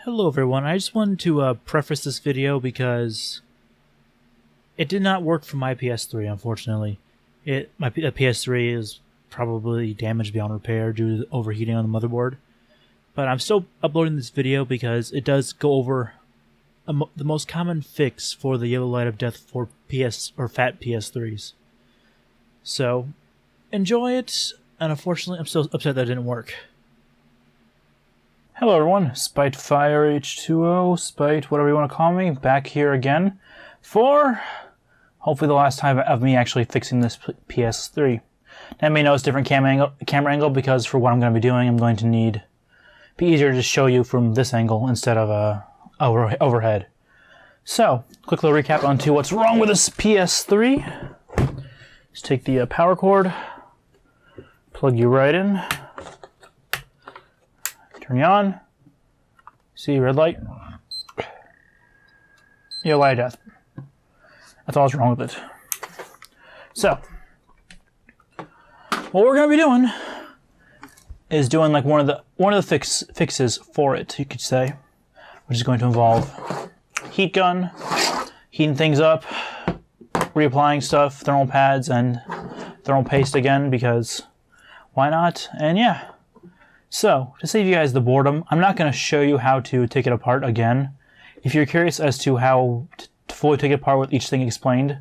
Hello everyone, I just wanted to preface this video because it did not work for my PS3, unfortunately. My PS3 is probably damaged beyond repair due to overheating on the motherboard. But I'm still uploading this video because it does go over the most common fix for the yellow light of death for fat PS3s. So, enjoy it, and unfortunately I'm still upset that it didn't work. Hello everyone, Spite Fire H2O, Spite, whatever you want to call me, back here again for hopefully the last time of me actually fixing this PS3. Now you may notice different camera angle because for what I'm going to be doing, I'm going to need be easier to show you from this angle instead of overhead. So, quick little recap onto what's wrong with this PS3. Just take the power cord, plug you right in. Turn you on. See red light? Yellow light of death. That's all that's wrong with it. So, what we're gonna be doing is doing like one of the fixes for it, you could say, which is going to involve heat gun, heating things up, reapplying stuff, thermal pads, and thermal paste again because why not? And yeah. So, to save you guys the boredom, I'm not going to show you how to take it apart again. If you're curious as to how to fully take it apart with each thing explained,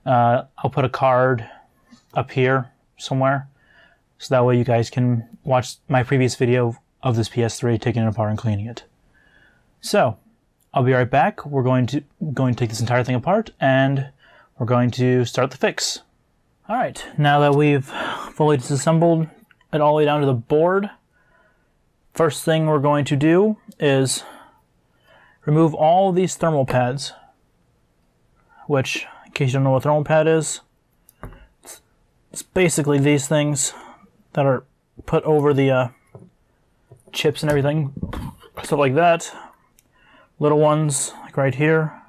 I'll put a card up here somewhere, so that way you guys can watch my previous video of this PS3 taking it apart and cleaning it. So, I'll be right back. We're going to take this entire thing apart, and we're going to start the fix. Alright, now that we've fully disassembled it all the way down to the board, first thing we're going to do is remove all these thermal pads, which, in case you don't know what a thermal pad is, it's basically these things that are put over the chips and everything, stuff like that. Little ones, like right here,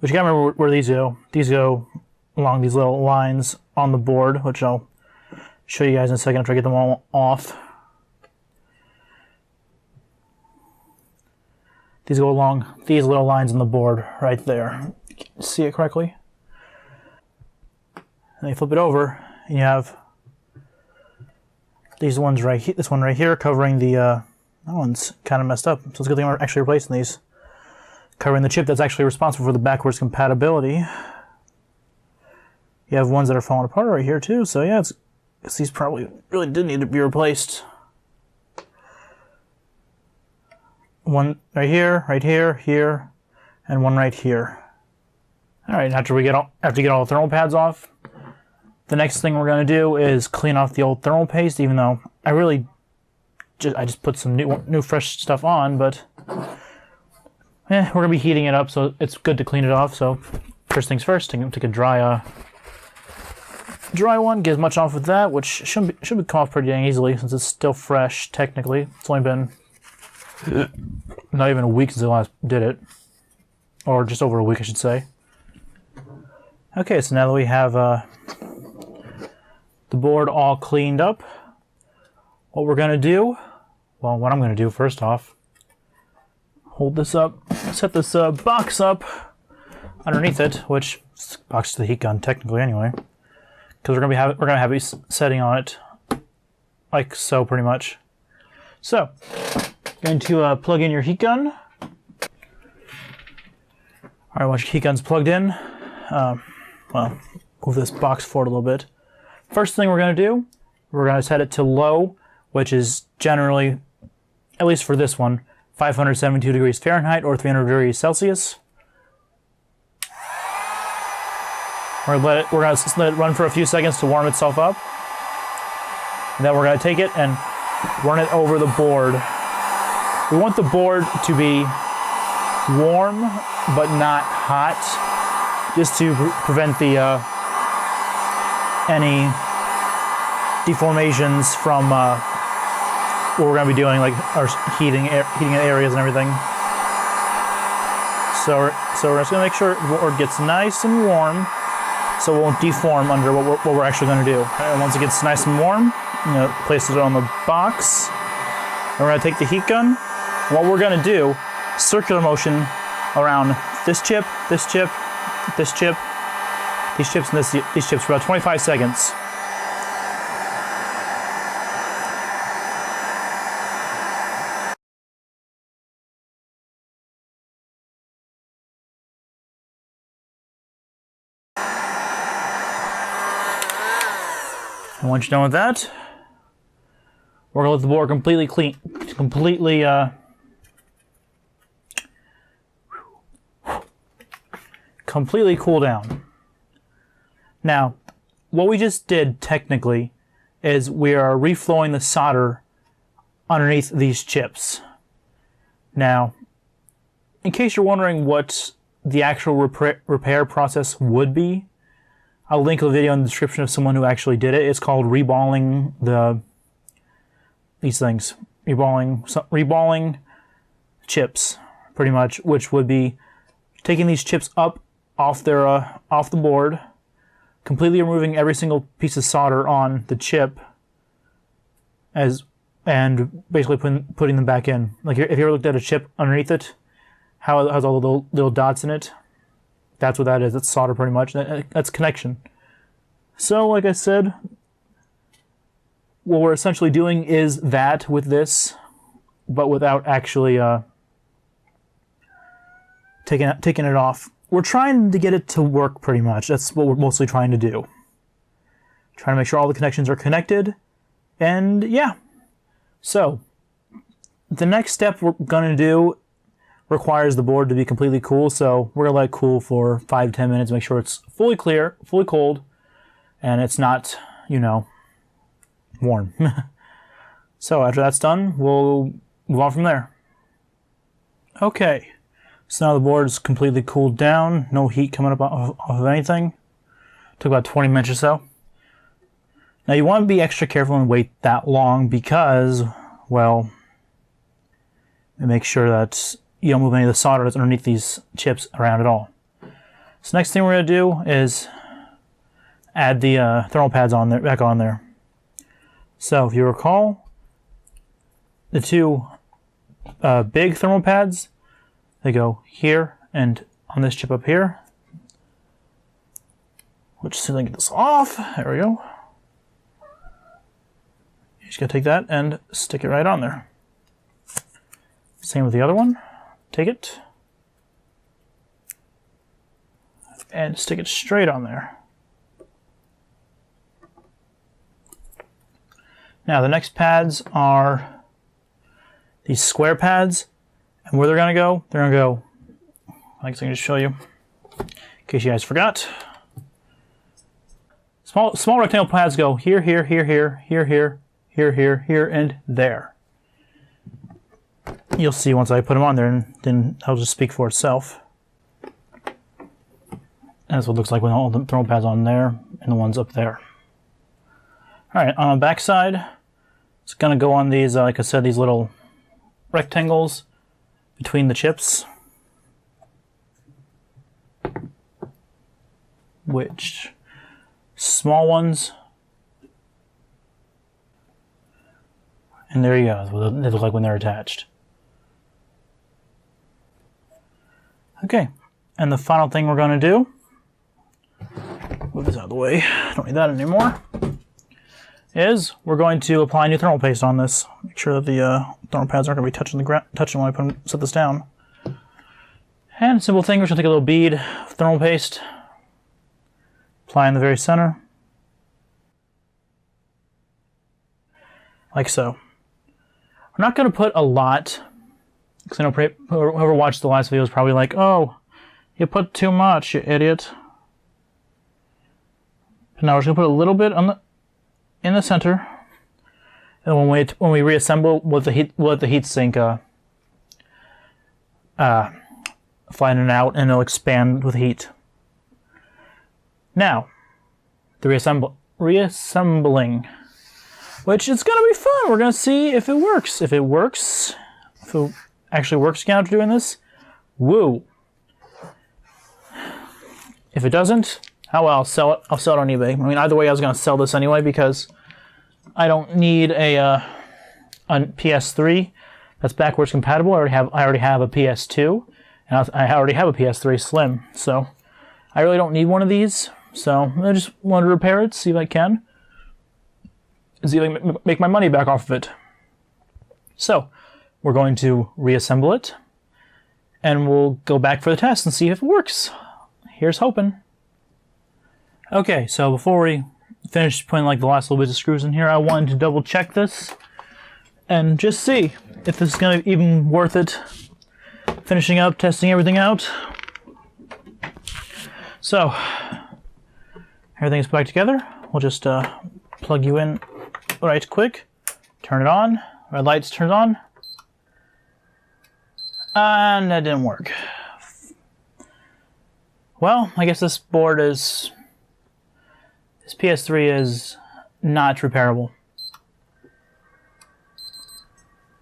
which you gotta remember where these go. These go along these little lines on the board, which I'll show you guys in a second after I get them all off. These go along these little lines on the board right there. You can see it correctly. And you flip it over, and you have these ones right here. This one right here covering the. That one's kind of messed up, so it's a good thing we're actually replacing these. Covering the chip that's actually responsible for the backwards compatibility. You have ones that are falling apart right here too. So yeah, these probably really did need to be replaced. One right here, here, and one right here. All right, after you get all the thermal pads off, the next thing we're going to do is clean off the old thermal paste. Even though I just put some new fresh stuff on, but we're going to be heating it up, so it's good to clean it off. So first things first, take a dry one, get as much off with that, which should come off pretty dang easily since it's still fresh. Technically, it's only been not even a week since I last did it. Or just over a week, I should say. Okay, so now that we have the board all cleaned up, what we're going to do, well, what I'm going to do first off, hold this up, set this box up underneath it, which box to the heat gun technically anyway, because we're going to have it setting on it like so pretty much. So, going to plug in your heat gun. Alright, once your heat gun's plugged in, well, move this box forward a little bit. First thing we're going to do, we're going to set it to low, which is generally, at least for this one, 572 degrees Fahrenheit or 300 degrees Celsius. We're going to let it run for a few seconds to warm itself up. And then we're going to take it and run it over the board. We want the board to be warm, but not hot, just to prevent the any deformations from what we're going to be doing, like our heating areas and everything. So we're just going to make sure the board gets nice and warm, so it won't deform under what we're actually going to do. And once it gets nice and warm, place it on the box. And we're going to take the heat gun, What we're gonna do, circular motion around this chip, this chip, this chip, these chips, and these chips for about 25 seconds. And once you're done with that, we're gonna let the board completely cool down. Now, what we just did technically is we are reflowing the solder underneath these chips. Now, in case you're wondering what the actual repair process would be, I'll link a video in the description of someone who actually did it. It's called reballing these things. Reballing chips, pretty much, which would be taking these chips up off the board, completely removing every single piece of solder on the chip, and basically putting them back in. Like if you ever looked at a chip underneath it, how it has all the little dots in it, that's what that is. It's solder pretty much. That's connection. So like I said, what we're essentially doing is that with this, but without actually taking it off. We're trying to get it to work pretty much. That's what we're mostly trying to do. Trying to make sure all the connections are connected. And yeah. So, the next step we're going to do requires the board to be completely cool. So we're going to let it cool for 5-10 minutes, make sure it's fully clear, fully cold, and it's not, warm. So after that's done, we'll move on from there. Okay. So now the board is completely cooled down. No heat coming up off of anything. Took about 20 minutes or so. Now you want to be extra careful and wait that long because, well, make sure that you don't move any of the solder that's underneath these chips around at all. So next thing we're going to do is add the thermal pads back on there. So if you recall, the two big thermal pads, they go here and on this chip up here. Which, so I can get this off. There we go. You just gotta take that and stick it right on there. Same with the other one. Take it and stick it straight on there. Now the next pads are these square pads. And where they're going to go, I guess I can just show you, in case you guys forgot. Small rectangle pads go here, here, here, here, here, here, here, here, here, and there. You'll see once I put them on there, and then I'll just speak for itself. That's what it looks like with all the thermal pads on there, and the ones up there. Alright, on the back side, it's going to go on these, like I said, these little rectangles between the chips, which small ones, and there you go. That's what they look like when they're attached. Okay, and the final thing we're going to do, move this out of the way, don't need that anymore, is we're going to apply new thermal paste on this. Make sure that the thermal pads aren't going to be touching when I set this down. And simple thing, we're just going to take a little bead of thermal paste, apply in the very center, like so. We're not going to put a lot, because I know whoever watched the last video is probably like, oh, you put too much, you idiot. But now we're just going to put a little bit in the center, and when we reassemble, with the heat sink flatten it out, and it'll expand with heat. Now, the reassembling, which is going to be fun. We're going to see if it works. If it actually works again after doing this, woo. If it doesn't, oh well, I'll sell it on eBay. I mean, either way, I was going to sell this anyway because I don't need a PS3 that's backwards compatible. I already have a PS2, and I already have a PS3 Slim, so I really don't need one of these. So I just wanted to repair it, see if I can, and see if I can make my money back off of it. So we're going to reassemble it, and we'll go back for the test and see if it works. Here's hoping. Okay, so before we finish putting like the last little bits of screws in here, I wanted to double check this and just see if this is going to even worth it. Finishing up, testing everything out. So everything's put back together. We'll just plug you in right quick. Turn it on. Red light's turned on. And that didn't work. Well, I guess this PS3 is not repairable.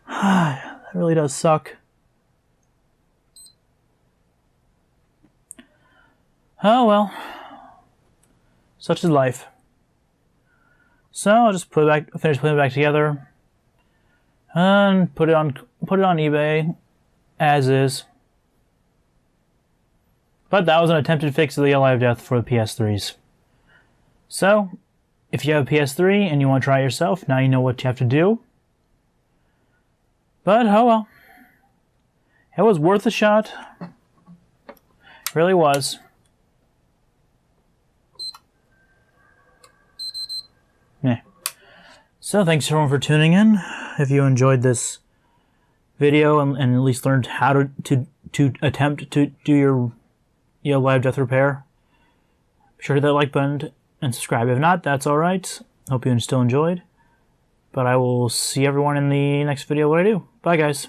That really does suck. Oh well. Such is life. So I'll just finish putting it back together. And put it on eBay as is. But that was an attempted fix of the YLOD death for the PS3s. So, if you have a PS3 and you want to try it yourself, now you know what you have to do. But, oh well. It was worth a shot. It really was. Yeah. So, thanks everyone for tuning in. If you enjoyed this video and at least learned how to attempt to do your YLOD death repair, be sure to hit that like button and subscribe. If not, that's alright. Hope you still enjoyed. But I will see everyone in the next video what I do. Bye guys.